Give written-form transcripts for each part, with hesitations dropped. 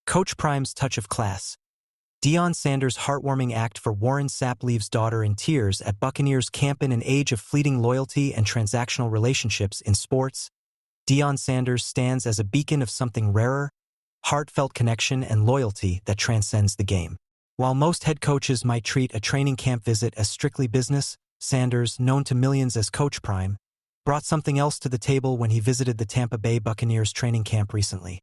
Coach Prime's touch of class. Deion Sanders' heartwarming act for Warren Sapp leaves daughter in tears at Buccaneers camp. In an age of fleeting loyalty and transactional relationships in sports, Deion Sanders stands as a beacon of something rarer, heartfelt connection and loyalty that transcends the game. While most head coaches might treat a training camp visit as strictly business, Sanders, known to millions as Coach Prime, brought something else to the table when he visited the Tampa Bay Buccaneers training camp recently.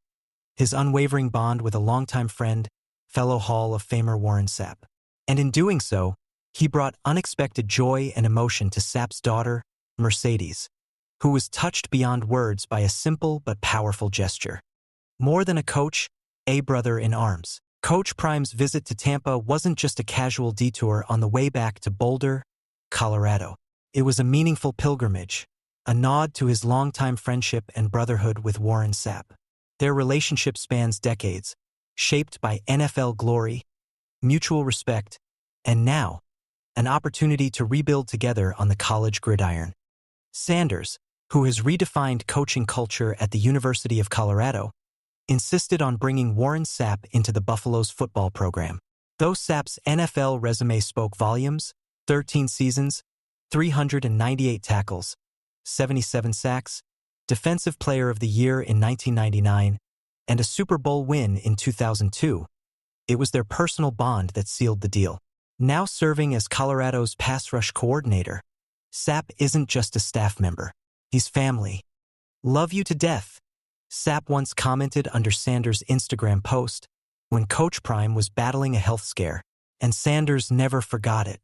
His unwavering bond with a longtime friend, fellow Hall of Famer Warren Sapp. And in doing so, he brought unexpected joy and emotion to Sapp's daughter, Mercedes, who was touched beyond words by a simple but powerful gesture. More than a coach, a brother in arms. Coach Prime's visit to Tampa wasn't just a casual detour on the way back to Boulder, Colorado. It was a meaningful pilgrimage, a nod to his longtime friendship and brotherhood with Warren Sapp. Their relationship spans decades, shaped by NFL glory, mutual respect, and now, an opportunity to rebuild together on the college gridiron. Sanders, who has redefined coaching culture at the University of Colorado, insisted on bringing Warren Sapp into the Buffalo's football program. Though Sapp's NFL resume spoke volumes, 13 seasons, 398 tackles, 77 sacks, Defensive Player of the Year in 1999, and a Super Bowl win in 2002, it was their personal bond that sealed the deal. Now serving as Colorado's pass rush coordinator, Sapp isn't just a staff member. He's family. Love you to death, Sapp once commented under Sanders' Instagram post when Coach Prime was battling a health scare, and Sanders never forgot it.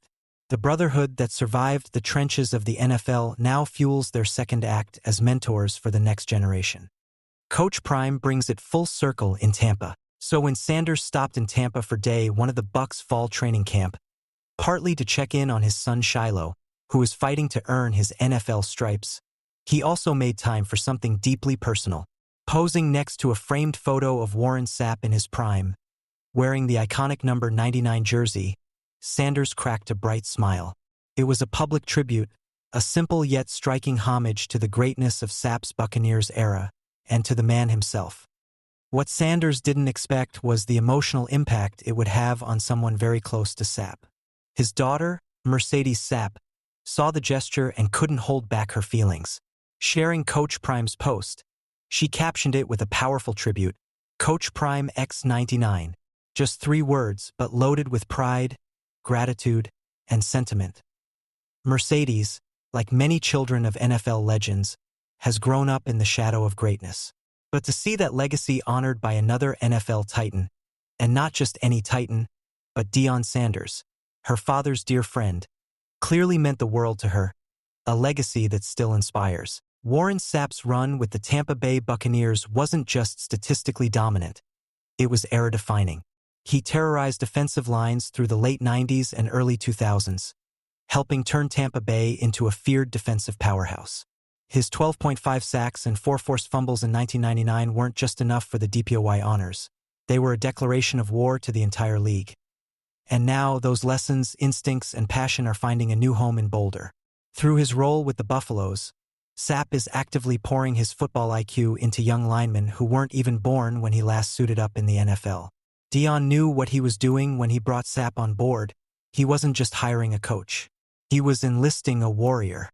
The brotherhood that survived the trenches of the NFL now fuels their second act as mentors for the next generation. Coach Prime brings it full circle in Tampa. So when Sanders stopped in Tampa for day one of the Bucs' fall training camp, partly to check in on his son Shiloh, who is fighting to earn his NFL stripes, he also made time for something deeply personal. Posing next to a framed photo of Warren Sapp in his prime, wearing the iconic number 99 jersey, Sanders cracked a bright smile. It was a public tribute, a simple yet striking homage to the greatness of Sapp's Buccaneers era, and to the man himself. What Sanders didn't expect was the emotional impact it would have on someone very close to Sapp. His daughter, Mercedes Sapp, saw the gesture and couldn't hold back her feelings. Sharing Coach Prime's post, she captioned it with a powerful tribute, Coach Prime X99. Just 3 words, but loaded with pride, gratitude, and sentiment. Mercedes, like many children of NFL legends, has grown up in the shadow of greatness. But to see that legacy honored by another NFL Titan, and not just any Titan, but Deion Sanders, her father's dear friend, clearly meant the world to her, a legacy that still inspires. Warren Sapp's run with the Tampa Bay Buccaneers wasn't just statistically dominant, it was era-defining. He terrorized defensive lines through the late 90s and early 2000s, helping turn Tampa Bay into a feared defensive powerhouse. His 12.5 sacks and 4 forced fumbles in 1999 weren't just enough for the DPOY honors. They were a declaration of war to the entire league. And now those lessons, instincts, and passion are finding a new home in Boulder. Through his role with the Buffaloes, Sapp is actively pouring his football IQ into young linemen who weren't even born when he last suited up in the NFL. Deion knew what he was doing when he brought Sapp on board. He wasn't just hiring a coach. He was enlisting a warrior.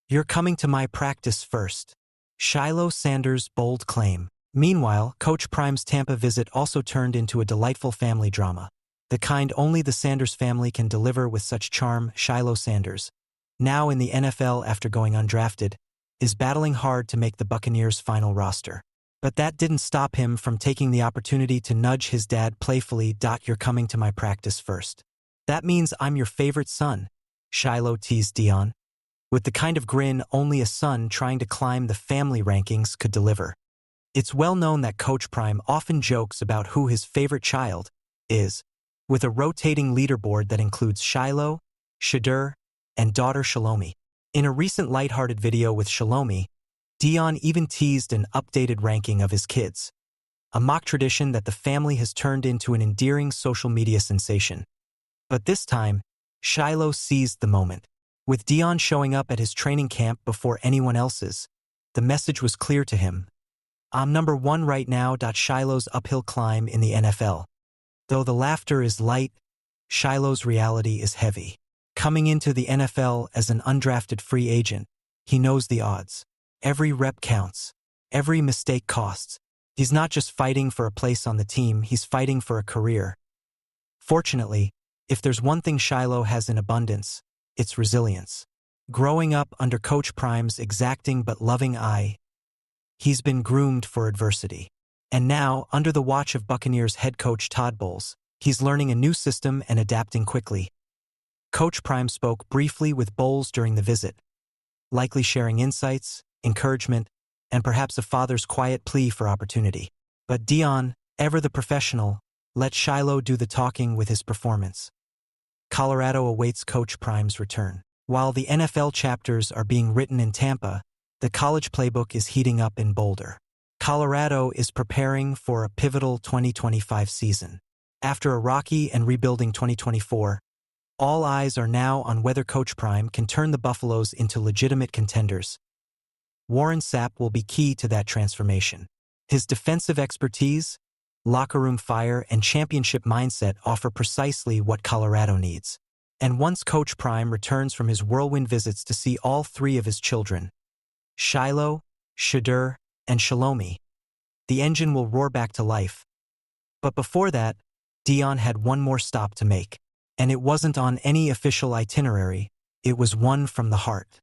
You're coming to my practice first. Shiloh Sanders' bold claim. Meanwhile, Coach Prime's Tampa visit also turned into a delightful family drama. The kind only the Sanders family can deliver with such charm. Shiloh Sanders, now in the NFL after going undrafted, is battling hard to make the Buccaneers' final roster. But that didn't stop him from taking the opportunity to nudge his dad playfully. You're coming to my practice first. That means I'm your favorite son, Shiloh teased Deion, with the kind of grin only a son trying to climb the family rankings could deliver. It's well known that Coach Prime often jokes about who his favorite child is, with a rotating leaderboard that includes Shiloh, Shadur, and daughter Shalomi. In a recent lighthearted video with Shalomi, Deion even teased an updated ranking of his kids, a mock tradition that the family has turned into an endearing social media sensation. But this time, Shiloh seized the moment. With Deion showing up at his training camp before anyone else's, the message was clear to him. I'm number one right now. Shiloh's uphill climb in the NFL. Though the laughter is light, Shiloh's reality is heavy. Coming into the NFL as an undrafted free agent, he knows the odds. Every rep counts. Every mistake costs. He's not just fighting for a place on the team, he's fighting for a career. Fortunately, if there's one thing Shiloh has in abundance, it's resilience. Growing up under Coach Prime's exacting but loving eye, he's been groomed for adversity. And now, under the watch of Buccaneers head coach Todd Bowles, he's learning a new system and adapting quickly. Coach Prime spoke briefly with Bowles during the visit, likely sharing insights, encouragement, and perhaps a father's quiet plea for opportunity. But Deion, ever the professional, let Shiloh do the talking with his performance. Colorado awaits Coach Prime's return. While the NFL chapters are being written in Tampa, the college playbook is heating up in Boulder. Colorado is preparing for a pivotal 2025 season. After a rocky and rebuilding 2024, all eyes are now on whether Coach Prime can turn the Buffaloes into legitimate contenders. Warren Sapp will be key to that transformation. His defensive expertise, locker room fire, and championship mindset offer precisely what Colorado needs. And once Coach Prime returns from his whirlwind visits to see all three of his children, Shiloh, Shadur, and Shalomi, the engine will roar back to life. But before that, Deion had one more stop to make. And it wasn't on any official itinerary, it was one from the heart.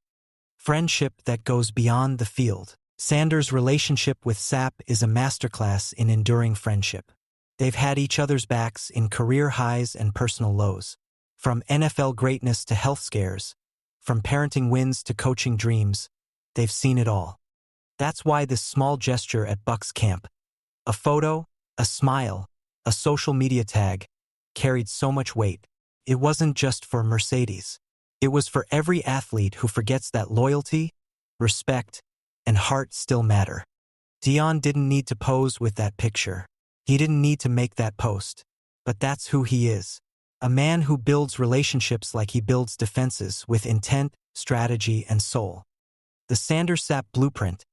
Friendship that goes beyond the field. Sanders' relationship with Sapp is a masterclass in enduring friendship. They've had each other's backs in career highs and personal lows. From NFL greatness to health scares, from parenting wins to coaching dreams, they've seen it all. That's why this small gesture at Bucks camp, a photo, a smile, a social media tag, carried so much weight. It wasn't just for Mercedes. It was for every athlete who forgets that loyalty, respect, and heart still matter. Deion didn't need to pose with that picture. He didn't need to make that post. But that's who he is. A man who builds relationships like he builds defenses, with intent, strategy, and soul. The Sanders-Sapp blueprint,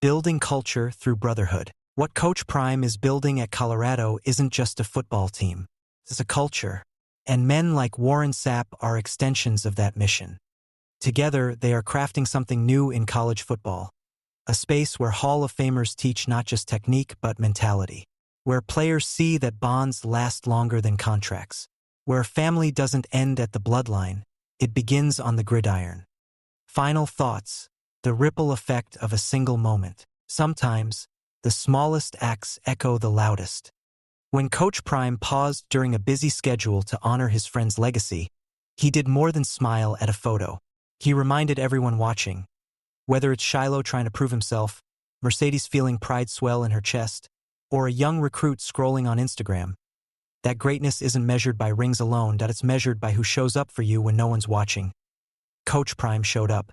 building culture through brotherhood. What Coach Prime is building at Colorado isn't just a football team. It's a culture. And men like Warren Sapp are extensions of that mission. Together, they are crafting something new in college football. A space where Hall of Famers teach not just technique but mentality. Where players see that bonds last longer than contracts. Where family doesn't end at the bloodline, it begins on the gridiron. Final thoughts. The ripple effect of a single moment. Sometimes, the smallest acts echo the loudest. When Coach Prime paused during a busy schedule to honor his friend's legacy, he did more than smile at a photo. He reminded everyone watching, whether it's Shiloh trying to prove himself, Mercedes feeling pride swell in her chest, or a young recruit scrolling on Instagram, that greatness isn't measured by rings alone, that it's measured by who shows up for you when no one's watching. Coach Prime showed up.